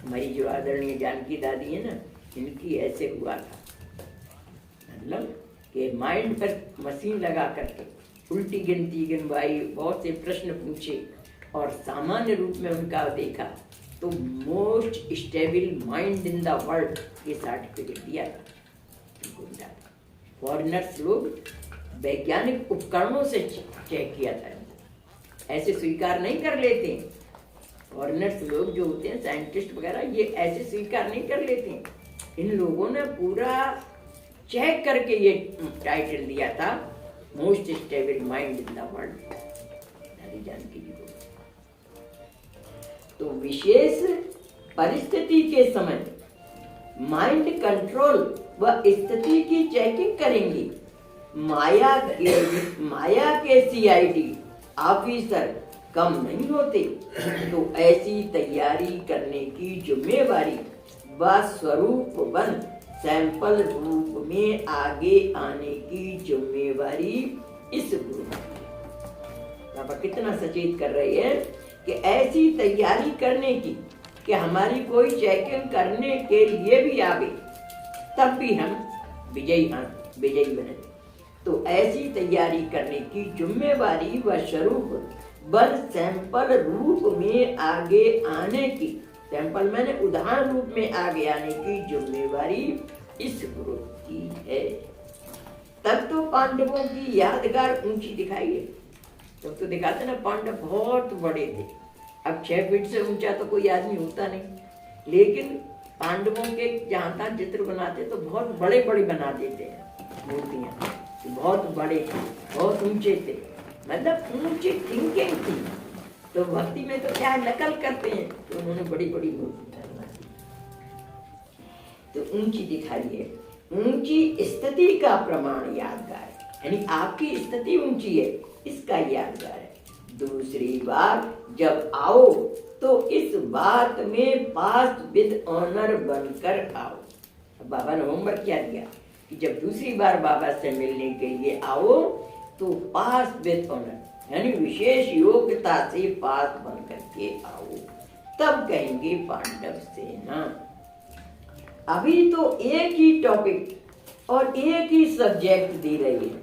हमारी जो आदरणीय जानकी दादी है ना, इनकी ऐसे हुआ था, मतलब कि माइंड पर मशीन लगा करके उल्टी गिनती गिनवाई, बहुत से प्रश्न पूछे और सामान्य रूप में उनका देखा तो most stable mind in the world ये सर्टिफिकेट दिया था। फॉरेनर्स लोग वैज्ञानिक उपकरणों से चेक किया था, ऐसे स्वीकार नहीं कर लेते। फॉरेनर्स लोग जो होते हैं साइंटिस्ट वगैरह, ये ऐसे स्वीकार नहीं कर लेते। इन लोगों ने पूरा चेक करके ये टाइटल दिया था, most stable mind in the world, दादी जानकी जी को। तो विशेष परिस्थिति के समय माइंड कंट्रोल व स्थिति की चेकिंग करेंगी। माया के सीआईडी ऑफिसर कम नहीं होते, तो ऐसी तैयारी करने की जिम्मेवारी व स्वरूप बन सैंपल रूप में आगे आने की जिम्मेवारी इस गुरु की। पापा कितना सचेत कर रहे हैं कि ऐसी तैयारी करने की कि हमारी कोई चेकिंग करने के लिए भी आवे, तब भी हम विजयी बने। तो ऐसी तैयारी करने की जिम्मेवारी व स्वरूप बन सैंपल रूप में आगे आने की, सैंपल मैंने उदाहरण रूप में आगे आने की जिम्मेवारी इस गुरु की है। तब तो पांडवों की यादगार ऊंची दिखाई है। तब तो दिखाते ना, पांडव बहुत बड़े थे। अब 6 फीट से ऊंचा तो कोई आदमी होता नहीं, लेकिन पांडवों के जहाँ तक चित्र बनाते तो बहुत बड़े बड़े बना देते हैं मूर्तियाँ, बहुत बड़े थे, बहुत ऊंचे थे, मतलब ऊंची थिंकिंग थी। तो भक्ति में तो क्या नकल करते हैं, तो उन्होंने बड़ी बड़ी मूर्ति बना दी। तो ऊंची दिखाइए, ऊंची स्थिति का प्रमाण यादगार है, यानी आपकी स्थिति ऊंची है, इसका यादगार है। दूसरी बार जब आओ तो इस बात में पास विद ऑनर बनकर आओ। अब बाबा ने होमवर्क क्या दिया कि जब दूसरी बार बाबा से मिलने के लिए आओ तो पास विद ऑनर, यानी विशेष योग्यता से पास बन करके आओ, तब कहेंगे पांडव सेना। अभी तो एक ही टॉपिक और एक ही सब्जेक्ट दे रही है,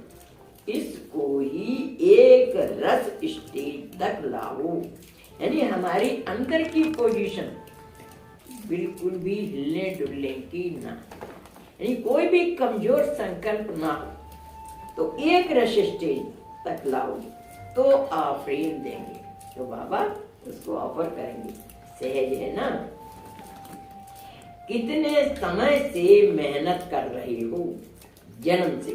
इसको ही एक रस स्टेज तक लाओ, यानी हमारी अंदर की पोजीशन बिल्कुल भी हिलने डुलने की ना, यानी कोई भी कमजोर संकल्प ना हो, तो एक रस स्टेज तक लाओगे तो आफरीन देंगे। तो बाबा उसको ऑफर करेंगे, सहज है ना। कितने समय से मेहनत कर रहे हो? जन्म से,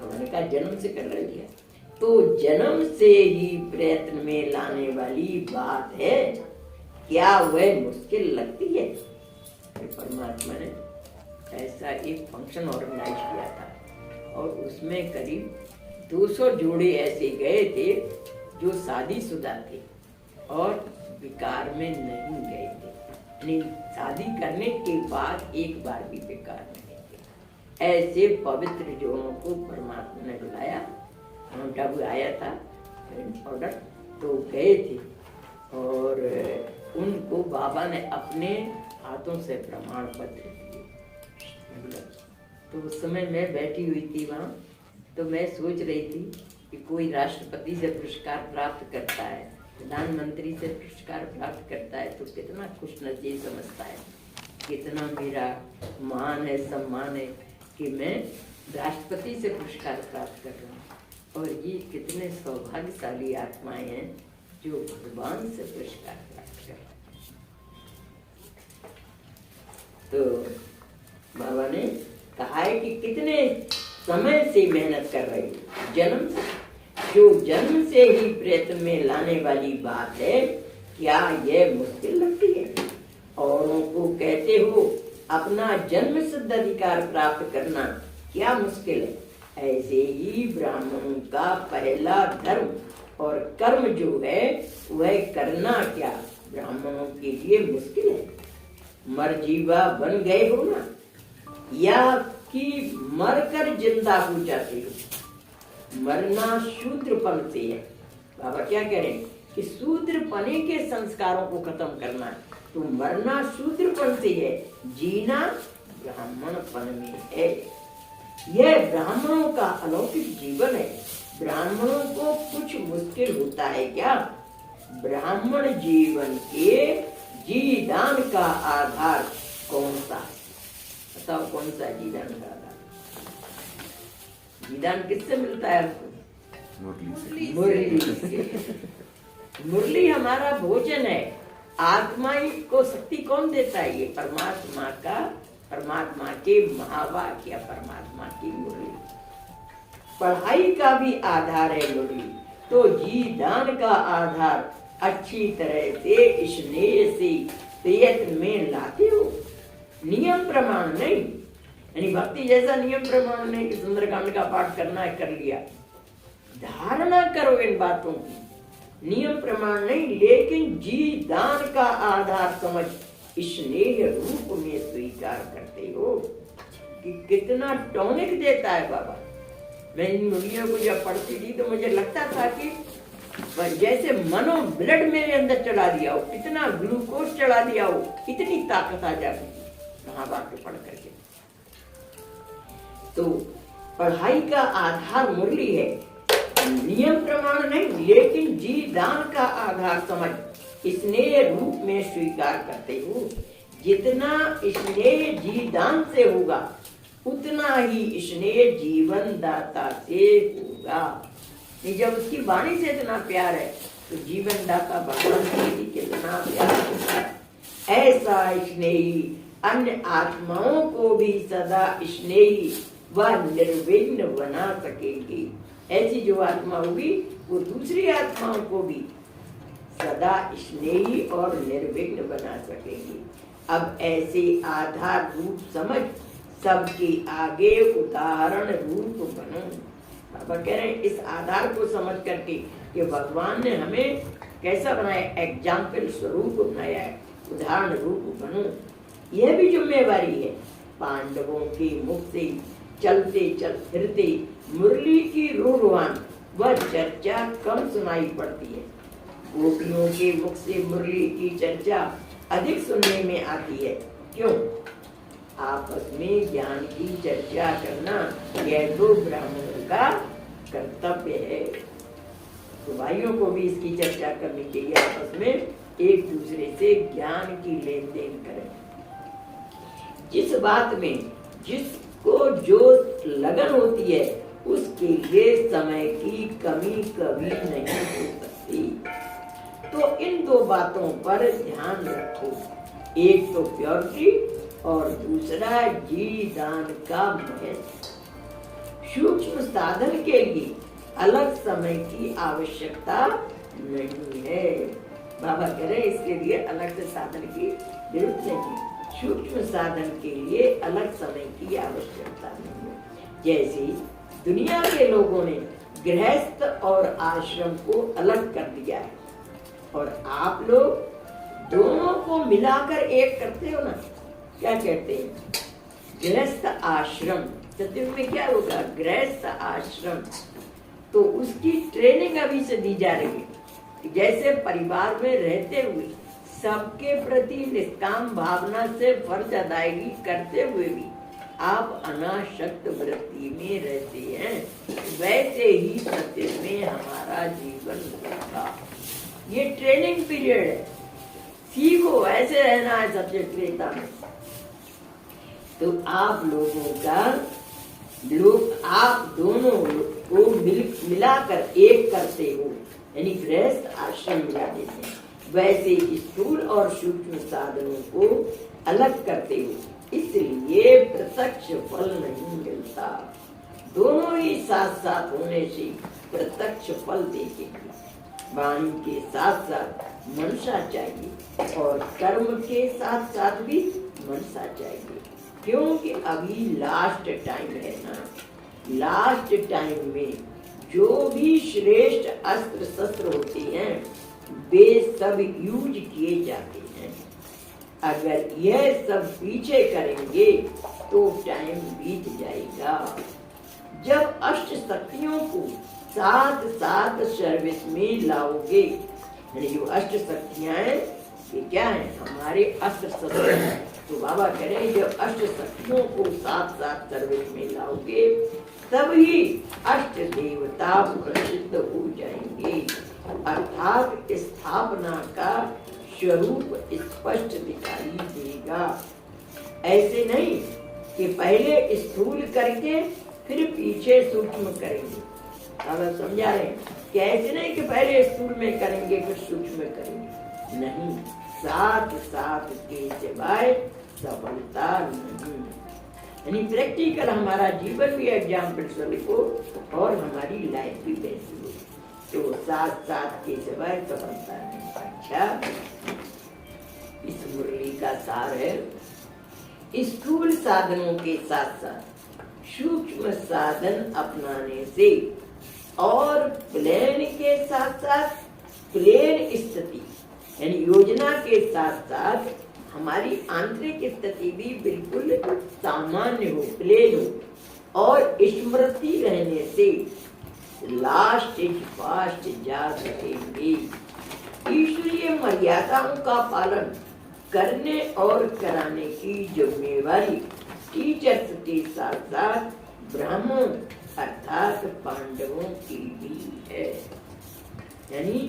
उन्होंने कहा जन्म से कर रही है, तो जन्म से ही प्रयत्न में लाने वाली बात है, क्या वह मुश्किल लगती है? परमात्मा ने ऐसा एक फंक्शन ऑर्गेनाइज किया था और उसमें करीब 200 जोड़े ऐसे गए थे जो शादीशुदा थे और विकार में नहीं गए थे, यानी शादी करने के बाद एक बार भी विकार नहीं थे। ऐसे पवित्र जोड़ों को परमात्मा ने बुलाया। माउंट आया था ऑर्डर, तो गए थे और उनको बाबा ने अपने हाथों से प्रमाण पत्र दिए। तो उस समय मैं बैठी हुई थी वहाँ, तो मैं सोच रही थी कि कोई राष्ट्रपति से पुरस्कार प्राप्त करता है, प्रधानमंत्री से पुरस्कार प्राप्त करता है, तो कितना खुशनसीब समझता है, कितना मेरा मान है, सम्मान है कि मैं राष्ट्रपति से पुरस्कार प्राप्त कर रहा हूँ। और ये कितने सौभाग्यशाली आत्माएं हैं जो भगवान से पुरस्कार प्राप्त कर रहे हैं। तो बाबा ने कहा है कि कितने समय से मेहनत कर रही है, जन्म से, जो जन्म से ही प्रयत्न में लाने वाली बात है, क्या यह मुश्किल लगती है? औरों को कहते हो अपना जन्म सिद्ध अधिकार प्राप्त करना क्या मुश्किल है? ऐसे ही ब्राह्मणों का पहला धर्म और कर्म जो है वह करना क्या ब्राह्मणों के लिए मुश्किल है? मरजीवा बन गए हो ना, या कि मरकर जिंदा हो जाते हो? मरना शूद्रपन से है। बाबा क्या कह रहे हैं कि शूद्रपने के संस्कारों को खत्म करना है, तो मरना शूद्रपन से है, जीना ब्राह्मणपन में है। यह ब्राह्मणों का अलौकिक जीवन है। ब्राह्मणों को कुछ मुश्किल होता है क्या? ब्राह्मण जीवन के जीदान का आधार कौन सा है? बताओ कौन सा जीदान का आधार? जीदान किससे मिलता है आपको? मुरली से। मुरली हमारा भोजन है। आत्मा को शक्ति कौन देता है? ये परमात्मा के महावाक्य या परमात्मा की मुरली। पढ़ाई का भी आधार है मुरली, तो जीदान का आधार अच्छी तरह से स्नेह से प्रयत्न में लाते हो। नियम प्रमाण नहीं, यानी भक्ति जैसा नियम प्रमाण नहीं कि सुंदरकांड का पाठ करना है कर लिया। धारणा करो इन बातों की, नियम प्रमाण नहीं, लेकिन जीदान का आधार समझ स्नेह रूप में स्वीकार करते हो कि कितना टॉनिक देता है बाबा। मैं इन मुरलियों को जब पढ़ती थी तो मुझे लगता था कि जैसे मनो ब्लड मेरे अंदर चढ़ा दिया हो, कितना ग्लूकोज चढ़ा दिया हो, इतनी ताकत आ जाती थी महावाक्य पढ़ करके। तो पढ़ाई का आधार मुरली है, नियम प्रमाण नहीं, लेकिन जीदान का आधार समझ स्नेह रूप में स्वीकार करते हो। जितना स्नेह जीदान से होगा उतना ही स्नेह जीवन दाता से होगा। जब उसकी वाणी से इतना प्यार है तो जीवन दाता भगवान से भी कितना प्यार होता है। ऐसा स्नेही अन्य आत्माओं को भी सदा स्नेही व निर्विघ्न बना सकेगी। ऐसी जो आत्मा होगी वो दूसरी आत्माओं को भी सदा स्नेही और निर्विघ्न बना सकेगी। अब ऐसे आधार रूप समझ सबके आगे उदाहरण रूप बनो। बाबा कह रहे हैं इस आधार को समझ करके कि भगवान ने हमें कैसा बनाया, एग्जाम्पल स्वरूप बनाया है, उदाहरण रूप बनो। यह भी जिम्मेवारी है। पांडवों के मुख से चलते फिरते मुरली की रूहान व चर्चा कम सुनाई पड़ती है। गोपियों के मुख से मुरली की चर्चा अधिक सुनने में आती है। क्यों? आपस में ज्ञान की चर्चा करना यह तो ब्राह्मणों का कर्तव्य है। तो भाइयों को भी इसकी चर्चा करनी चाहिए, आपस में एक दूसरे से ज्ञान की लेन देन करें। जिस बात में जिसको जो लगन होती है उसके लिए समय की कमी कभी नहीं हो सकती। तो इन दो बातों पर ध्यान रखो, एक तो प्योरिटी और दूसरा जीदान का महत्व। सूक्ष्म साधन के लिए अलग समय की आवश्यकता नहीं है। बाबा कह रहे इसके लिए अलग से साधन की जरूरत नहीं। सूक्ष्म साधन के लिए अलग समय की आवश्यकता नहीं है। जैसे दुनिया के लोगों ने गृहस्थ और आश्रम को अलग कर दिया है, और आप लोग दोनों को मिलाकर एक करते हो ना, क्या कहते हैं, गृहस्थ आश्रम। सत्युग में क्या होगा, गृहस्थ आश्रम। तो उसकी ट्रेनिंग अभी से दी जा रही है। जैसे परिवार में रहते हुए सबके प्रति निष्काम भावना से फर्ज अदायगी करते हुए भी आप अनासक्त वृत्ति में रहते हैं, वैसे ही सत्य में हमारा जीवन होगा। ये ट्रेनिंग पीरियड है, सीखो ऐसे रहना है सत्य त्रेता में। तो आप लोगों का आप दोनों को मिलाकर एक करते हो, यानी गृहस्थ आश्रम मिला देते हैं। वैसे स्थूल और सूक्ष्म साधनों को अलग करते हो, इसलिए प्रत्यक्ष फल नहीं मिलता। दोनों ही साथ साथ होने से प्रत्यक्ष फल देखेंगे। वाणी के साथ साथ मनसा चाहिए और कर्म के साथ साथ भी मनसा चाहिए, क्योंकि अभी लास्ट टाइम है ना। लास्ट टाइम में जो भी श्रेष्ठ अस्त्र शस्त्र होते हैं वे सब यूज किए जाते हैं। अगर यह सब पीछे करेंगे तो टाइम बीत जाएगा। जब अष्ट शक्तियों को साथ साथ सर्विस में लाओगे, यानी जो अष्ट शक्तियां हैं ये क्या है, हमारे अस्त्र शस्त्र हैं। तो बाबा कह रहे हैं जब अष्ट शक्तियों को साथ साथ सर्विस में लाओगे तभी अष्ट देवता प्रसिद्ध हो जाएंगे, अर्थात स्थापना का स्वरूप स्पष्ट दिखाई देगा। ऐसे नहीं कि पहले स्थूल करके फिर पीछे सूक्ष्म करेंगे। अब समझा रहे हैं कि ऐसे नहीं कि पहले स्थूल में करेंगे फिर सूक्ष्म में करेंगे, नहीं, साथ साथ के सिवाय सफलता नहीं। यानी प्रैक्टिकल हमारा जीवन भी एग्जाम्पल स्वरूप हो और हमारी लाइफ भी वैसी हो, तो साथ साथ के सिवाय सफलता नहीं। अच्छा, इस मुरली का सार है, स्थूल साधनों के साथ साथ सूक्ष्म साधन अपनाने से और प्लेन के साथ साथ प्लेन स्थिति यानी योजना के साथ साथ हमारी आंतरिक स्थिति भी बिल्कुल सामान्य हो, प्लेन हो, और स्मृति रहने से लास्ट इज फास्ट जा सकेंगे। ईश्वरीय मर्यादाओं का पालन करने और कराने की जिम्मेवारी टीचर्स के साथ साथ ब्राह्मणों अर्थात पांडवों की भी है। यानी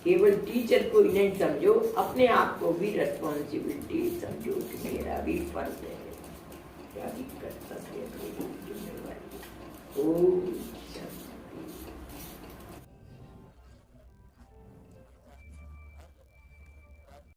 केवल टीचर को ही नहीं समझो, अपने आप को भी रेस्पॉन्सिबिलिटी समझो कि मेरा भी फर्ज है, क्या भी कर्तव्य है, जिम्मेवारी।